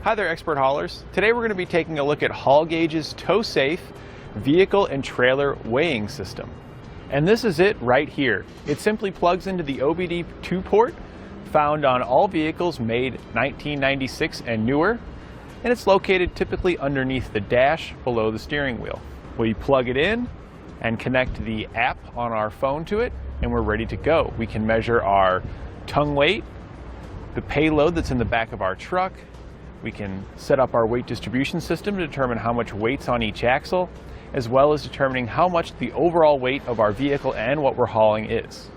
Hi there, expert haulers. Today we're going to be taking a look at Haulgage's tow-safe vehicle and trailer weighing system. And this is it right here. It simply plugs into the OBD2 port found on all vehicles made 1996 and newer, and it's located typically underneath the dash below the steering wheel. We plug it in and connect the app on our phone to it, and we're ready to go. We can measure our tongue weight, the payload that's in the back of our truck. We can set up our weight distribution system to determine how much weight's on each axle, as well as determining how much the overall weight of our vehicle and what we're hauling is.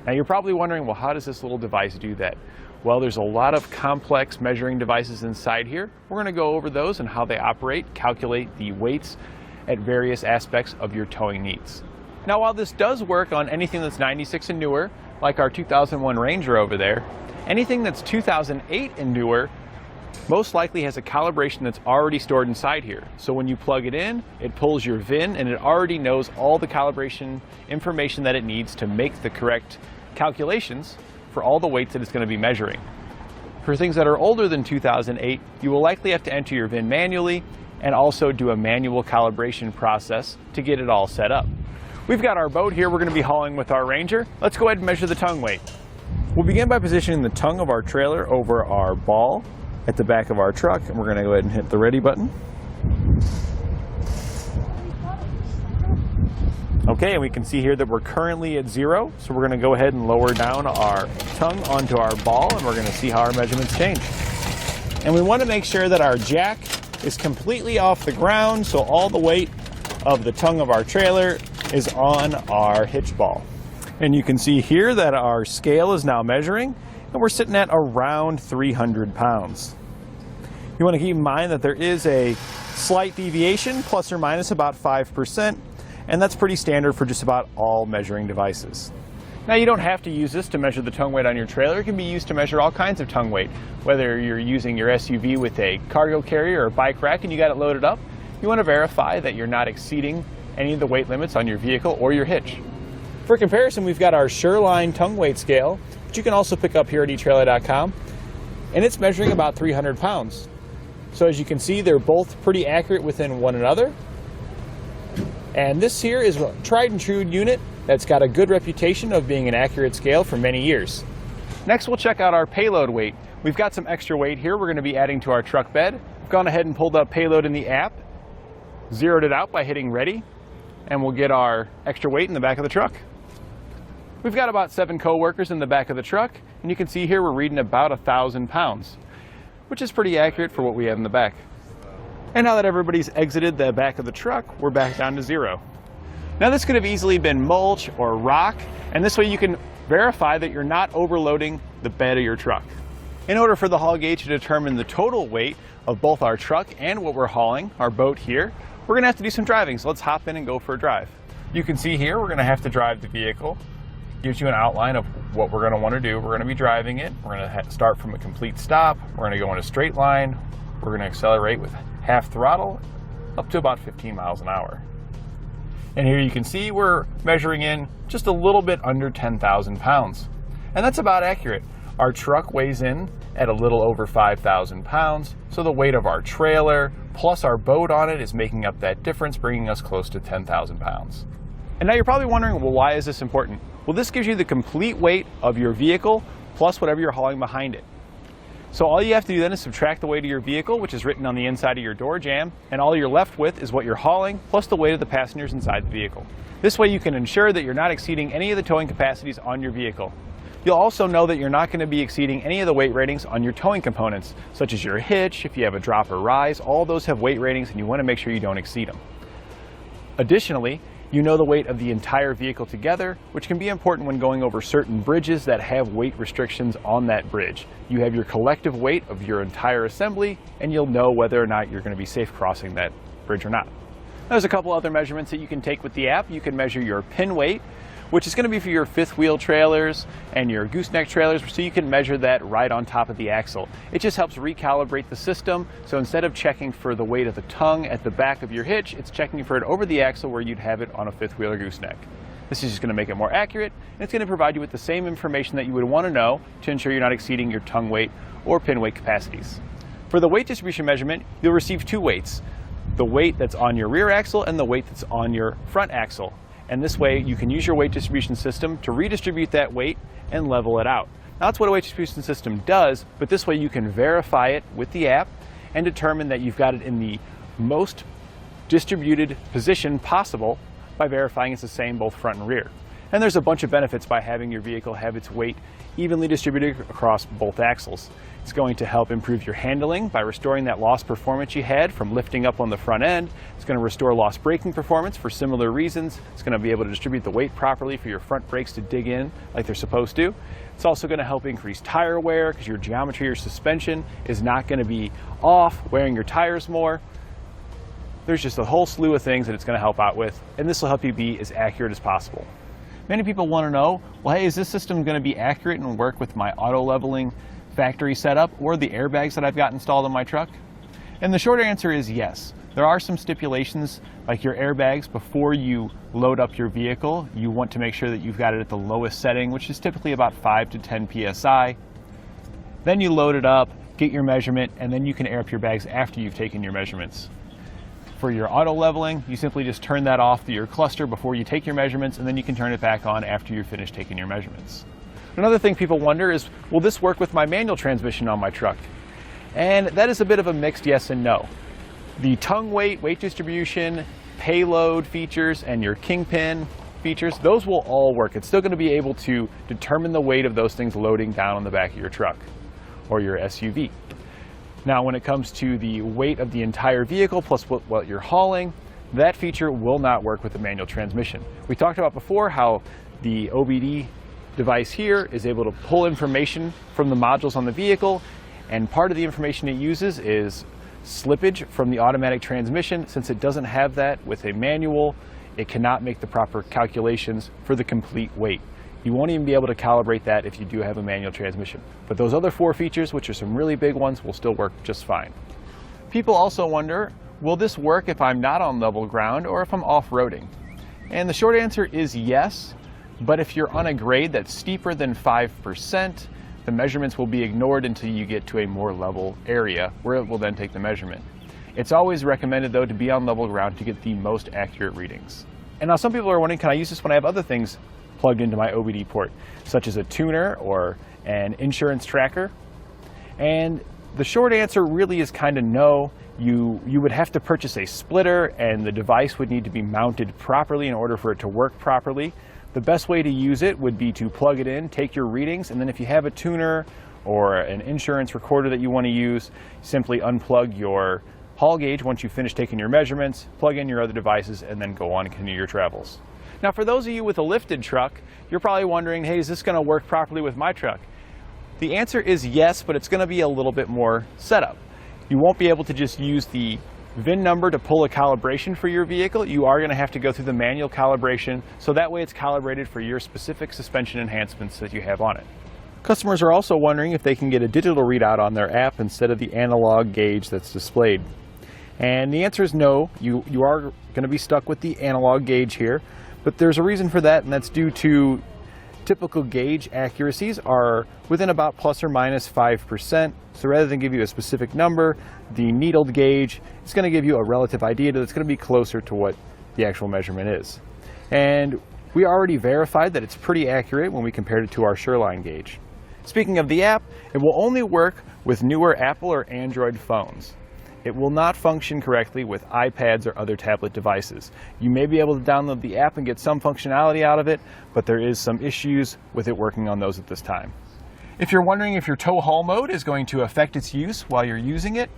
Now you're probably wondering, well, how does this little device do that? Well, there's a lot of complex measuring devices inside here. We're going to go over those and how they operate, calculate the weights at various aspects of your towing needs. Now, while this does work on anything that's 96 and newer, like our 2001 Ranger over there, anything that's 2008 and newer most likely has a calibration that's already stored inside here. So when you plug it in, it pulls your VIN and it already knows all the calibration information that it needs to make the correct calculations for all the weights that it's going to be measuring. For things that are older than 2008, you will likely have to enter your VIN manually and also do a manual calibration process to get it all set up. We've got our boat here we're going to be hauling with our Ranger. Let's go ahead and measure the tongue weight. We'll begin by positioning the tongue of our trailer over our ball at the back of our truck, and we're going to go ahead and hit the ready button. Okay, and we can see here that we're currently at 0, so we're going to go ahead and lower down our tongue onto our ball, and we're going to see how our measurements change. And we want to make sure that our jack is completely off the ground, so all the weight of the tongue of our trailer is on our hitch ball. And you can see here that our scale is now measuring, and we're sitting at around 300 pounds. You want to keep in mind that there is a slight deviation, plus or minus about 5%, and that's pretty standard for just about all measuring devices. Now, you don't have to use this to measure the tongue weight on your trailer. It can be used to measure all kinds of tongue weight. Whether you're using your SUV with a cargo carrier or bike rack and you got it loaded up, you want to verify that you're not exceeding any of the weight limits on your vehicle or your hitch. For comparison, we've got our Sureline tongue weight scale, which you can also pick up here at eTrailer.com, and it's measuring about 300 pounds. So as you can see, they're both pretty accurate within one another. And this here is a tried and true unit that's got a good reputation of being an accurate scale for many years. Next, we'll check out our payload weight. We've got some extra weight here we're going to be adding to our truck bed. We've gone ahead and pulled up payload in the app, zeroed it out by hitting ready, and we'll get our extra weight in the back of the truck. We've got about 7 co-workers in the back of the truck, and you can see here we're reading about 1,000 pounds, which is pretty accurate for what we have in the back. And now that everybody's exited the back of the truck, we're back down to 0. Now, this could have easily been mulch or rock, and this way you can verify that you're not overloading the bed of your truck. In order for the Haulgage to determine the total weight of both our truck and what we're hauling, our boat here, we're going to have to do some driving, so let's hop in and go for a drive. You can see here we're going to have to drive the vehicle. Gives you an outline of what we're going to want to do. We're going to be driving it. We're going to start from a complete stop. We're going to go in a straight line. We're going to accelerate with half throttle up to about 15 miles an hour. And here you can see we're measuring in just a little bit under 10,000 pounds. And that's about accurate. Our truck weighs in at a little over 5,000 pounds. So the weight of our trailer plus our boat on it is making up that difference, bringing us close to 10,000 pounds. And now you're probably wondering, well, why is this important? Well, this gives you the complete weight of your vehicle plus whatever you're hauling behind it. So all you have to do then is subtract the weight of your vehicle, which is written on the inside of your door jamb, and all you're left with is what you're hauling plus the weight of the passengers inside the vehicle. This way you can ensure that you're not exceeding any of the towing capacities on your vehicle. You'll also know that you're not going to be exceeding any of the weight ratings on your towing components, such as your hitch, if you have a drop or rise. All those have weight ratings and you want to make sure you don't exceed them. Additionally, you know the weight of the entire vehicle together, which can be important when going over certain bridges that have weight restrictions on that bridge. You have your collective weight of your entire assembly, and you'll know whether or not you're going to be safe crossing that bridge or not. There's a couple other measurements that you can take with the app. You can measure your pin weight, which is going to be for your fifth wheel trailers and your gooseneck trailers, so you can measure that right on top of the axle. It just helps recalibrate the system, so instead of checking for the weight of the tongue at the back of your hitch, it's checking for it over the axle where you'd have it on a fifth wheel or gooseneck. This is just going to make it more accurate, and it's going to provide you with the same information that you would want to know to ensure you're not exceeding your tongue weight or pin weight capacities. For the weight distribution measurement, you'll receive two weights: the weight that's on your rear axle and the weight that's on your front axle. And this way you can use your weight distribution system to redistribute that weight and level it out. Now, that's what a weight distribution system does, but this way you can verify it with the app and determine that you've got it in the most distributed position possible by verifying it's the same both front and rear. And there's a bunch of benefits by having your vehicle have its weight evenly distributed across both axles. It's going to help improve your handling by restoring that lost performance you had from lifting up on the front end. It's going to restore lost braking performance for similar reasons. It's going to be able to distribute the weight properly for your front brakes to dig in like they're supposed to. It's also going to help increase tire wear because your geometry or suspension is not going to be off, wearing your tires more. There's just a whole slew of things that it's going to help out with, and this will help you be as accurate as possible. Many people want to know, well, hey, is this system going to be accurate and work with my auto leveling factory setup or the airbags that I've got installed in my truck? And the short answer is yes. There are some stipulations, like your airbags. Before you load up your vehicle, you want to make sure that you've got it at the lowest setting, which is typically about 5 to 10 psi. Then you load it up, get your measurement, and then you can air up your bags after you've taken your measurements. For your auto leveling, you simply just turn that off to your cluster before you take your measurements, and then you can turn it back on after you're finished taking your measurements. Another thing people wonder is, will this work with my manual transmission on my truck? And that is a bit of a mixed yes and no. The tongue weight, weight distribution, payload features, and your kingpin features, those will all work. It's still going to be able to determine the weight of those things loading down on the back of your truck or your SUV. Now, when it comes to the weight of the entire vehicle plus what you're hauling, that feature will not work with the manual transmission. We talked about before how the OBD device here is able to pull information from the modules on the vehicle, and part of the information it uses is slippage from the automatic transmission. Since it doesn't have that with a manual, it cannot make the proper calculations for the complete weight. You won't even be able to calibrate that if you do have a manual transmission. But those other four features, which are some really big ones, will still work just fine. People also wonder, will this work if I'm not on level ground or if I'm off-roading? And the short answer is yes, but if you're on a grade that's steeper than 5%, the measurements will be ignored until you get to a more level area where it will then take the measurement. It's always recommended, though, to be on level ground to get the most accurate readings. And now some people are wondering, can I use this when I have other things plugged into my OBD port, such as a tuner or an insurance tracker? And the short answer really is kind of no. You would have to purchase a splitter, and the device would need to be mounted properly in order for it to work properly. The best way to use it would be to plug it in, take your readings, and then if you have a tuner or an insurance recorder that you want to use, simply unplug your haul gauge once you finish taking your measurements, plug in your other devices, and then go on and continue your travels. Now, for those of you with a lifted truck, you're probably wondering, hey, is this going to work properly with my truck? The answer is yes, but it's going to be a little bit more setup. You won't be able to just use the VIN number to pull a calibration for your vehicle. You are going to have to go through the manual calibration, so that way it's calibrated for your specific suspension enhancements that you have on it. Customers are also wondering if they can get a digital readout on their app instead of the analog gauge that's displayed. And the answer is no. You are going to be stuck with the analog gauge here. But there's a reason for that, and that's due to typical gauge accuracies are within about plus or minus 5%. So rather than give you a specific number, the needled gauge is going to give you a relative idea that's going to be closer to what the actual measurement is. And we already verified that it's pretty accurate when we compared it to our Shoreline gauge. Speaking of the app, it will only work with newer Apple or Android phones. It will not function correctly with iPads or other tablet devices. You may be able to download the app and get some functionality out of it, but there is some issues with it working on those at this time. If you're wondering if your tow haul mode is going to affect its use while you're using it,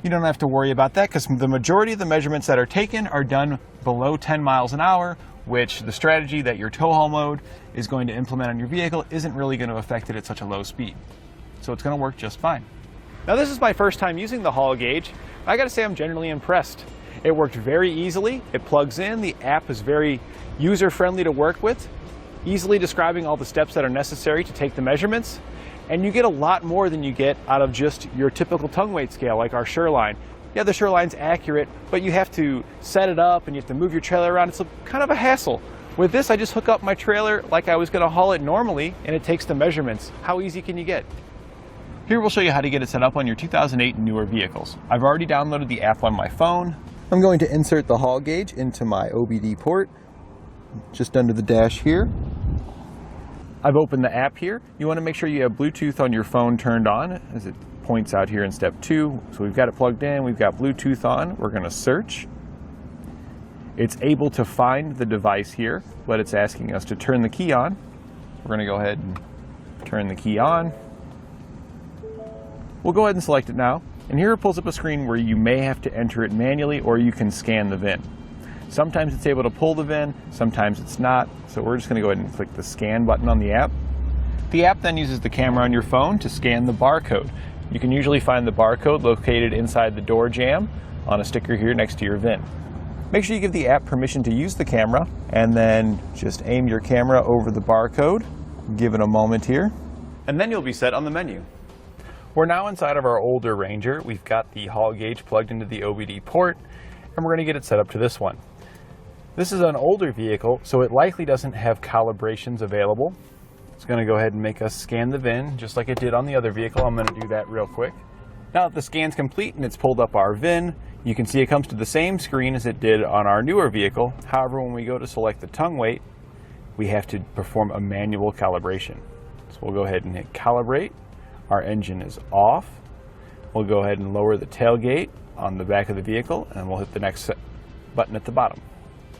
you don't have to worry about that because the majority of the measurements that are taken are done below 10 miles an hour, which the strategy that your tow haul mode is going to implement on your vehicle isn't really going to affect it at such a low speed. So it's going to work just fine. Now, this is my first time using the haul gauge. I gotta say I'm generally impressed. It worked very easily. It plugs in. The app is very user-friendly to work with, easily describing all the steps that are necessary to take the measurements. And you get a lot more than you get out of just your typical tongue weight scale like our Shoreline. Yeah, the Shoreline's accurate, but you have to set it up and you have to move your trailer around. It's kind of a hassle. With this, I just hook up my trailer like I was gonna haul it normally, and it takes the measurements. How easy can you get? Here we'll show you how to get it set up on your 2008 and newer vehicles. I've already downloaded the app on my phone. I'm going to insert the haul gauge into my OBD port, just under the dash here. I've opened the app here. You want to make sure you have Bluetooth on your phone turned on, as it points out here in step 2. So we've got it plugged in, we've got Bluetooth on. We're going to search. It's able to find the device here, but it's asking us to turn the key on. We're going to go ahead and turn the key on. We'll go ahead and select it now. And here it pulls up a screen where you may have to enter it manually, or you can scan the VIN. Sometimes it's able to pull the VIN, sometimes it's not. So we're just going to go ahead and click the scan button on the app. The app then uses the camera on your phone to scan the barcode. You can usually find the barcode located inside the door jamb on a sticker here next to your VIN. Make sure you give the app permission to use the camera, and then just aim your camera over the barcode. Give it a moment here, and then you'll be set on the menu. We're now inside of our older Ranger. We've got the haul gauge plugged into the OBD port, and we're going to get it set up to this one. This is an older vehicle, so it likely doesn't have calibrations available. It's going to go ahead and make us scan the VIN, just like it did on the other vehicle. I'm going to do that real quick. Now that the scan's complete and it's pulled up our VIN, you can see it comes to the same screen as it did on our newer vehicle. However, when we go to select the tongue weight, we have to perform a manual calibration. So we'll go ahead and hit calibrate. Our engine is off. We'll go ahead and lower the tailgate on the back of the vehicle, and we'll hit the next button at the bottom.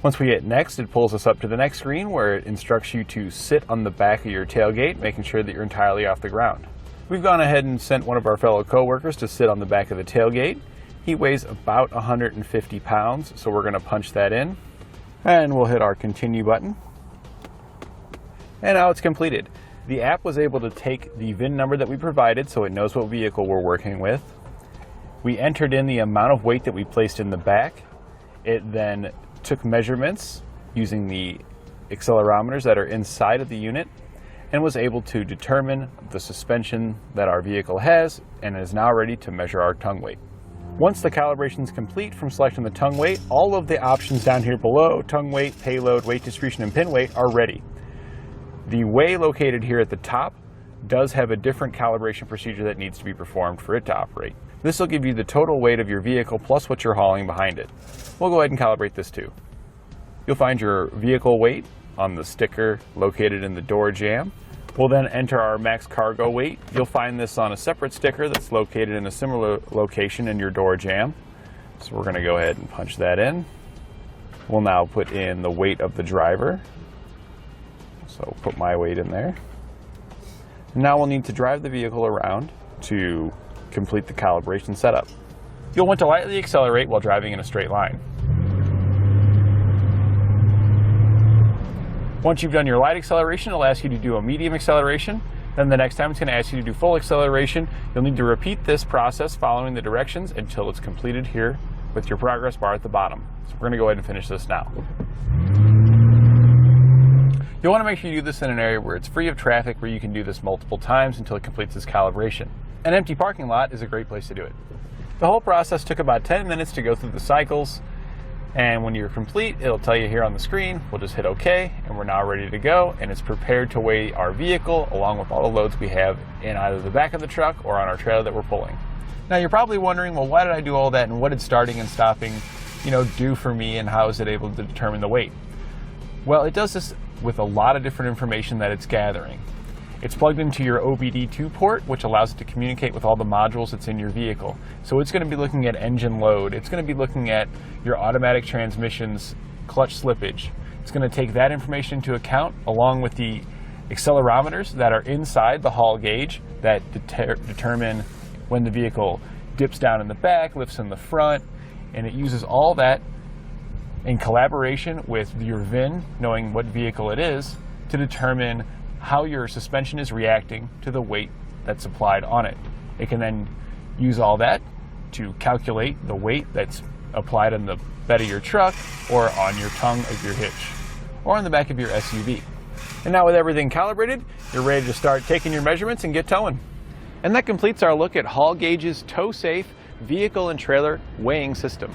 Once we hit next, it pulls us up to the next screen where it instructs you to sit on the back of your tailgate, making sure that you're entirely off the ground. We've gone ahead and sent one of our fellow coworkers to sit on the back of the tailgate. He weighs about 150 pounds, so we're going to punch that in. And we'll hit our continue button. And now it's completed. The app was able to take the VIN number that we provided, so it knows what vehicle we're working with. We entered in the amount of weight that we placed in the back. It then took measurements using the accelerometers that are inside of the unit, and was able to determine the suspension that our vehicle has, and is now ready to measure our tongue weight. Once the calibration is complete from selecting the tongue weight, all of the options down here below, tongue weight, payload, weight distribution, and pin weight, are ready. The weigh located here at the top does have a different calibration procedure that needs to be performed for it to operate. This will give you the total weight of your vehicle plus what you're hauling behind it. We'll go ahead and calibrate this too. You'll find your vehicle weight on the sticker located in the door jamb. We'll then enter our max cargo weight. You'll find this on a separate sticker that's located in a similar location in your door jamb. So we're going to go ahead and punch that in. We'll now put in the weight of the driver. So put my weight in there. Now we'll need to drive the vehicle around to complete the calibration setup. You'll want to lightly accelerate while driving in a straight line. Once you've done your light acceleration, it'll ask you to do a medium acceleration. Then the next time it's going to ask you to do full acceleration. You'll need to repeat this process following the directions until it's completed here with your progress bar at the bottom. So we're going to go ahead and finish this now. You'll want to make sure you do this in an area where it's free of traffic, where you can do this multiple times until it completes its calibration. An empty parking lot is a great place to do it. The whole process took about 10 minutes to go through the cycles, and when you're complete, it'll tell you here on the screen. We'll just hit OK, and we're now ready to go, and it's prepared to weigh our vehicle along with all the loads we have in either the back of the truck or on our trailer that we're pulling. Now you're probably wondering, well, why did I do all that, and what did starting and stopping, do for me, and how is it able to determine the weight? Well, it does this with a lot of different information that it's gathering. It's plugged into your OBD2 port, which allows it to communicate with all the modules that's in your vehicle. So it's going to be looking at engine load. It's going to be looking at your automatic transmission's clutch slippage. It's going to take that information into account along with the accelerometers that are inside the haul gauge that determine when the vehicle dips down in the back, lifts in the front, and it uses all that in collaboration with your VIN, knowing what vehicle it is, to determine how your suspension is reacting to the weight that's applied on it. It can then use all that to calculate the weight that's applied on the bed of your truck, or on your tongue of your hitch, or on the back of your SUV. And now with everything calibrated, you're ready to start taking your measurements and get towing. And that completes our look at Haul Gauge's tow-safe vehicle and trailer weighing system.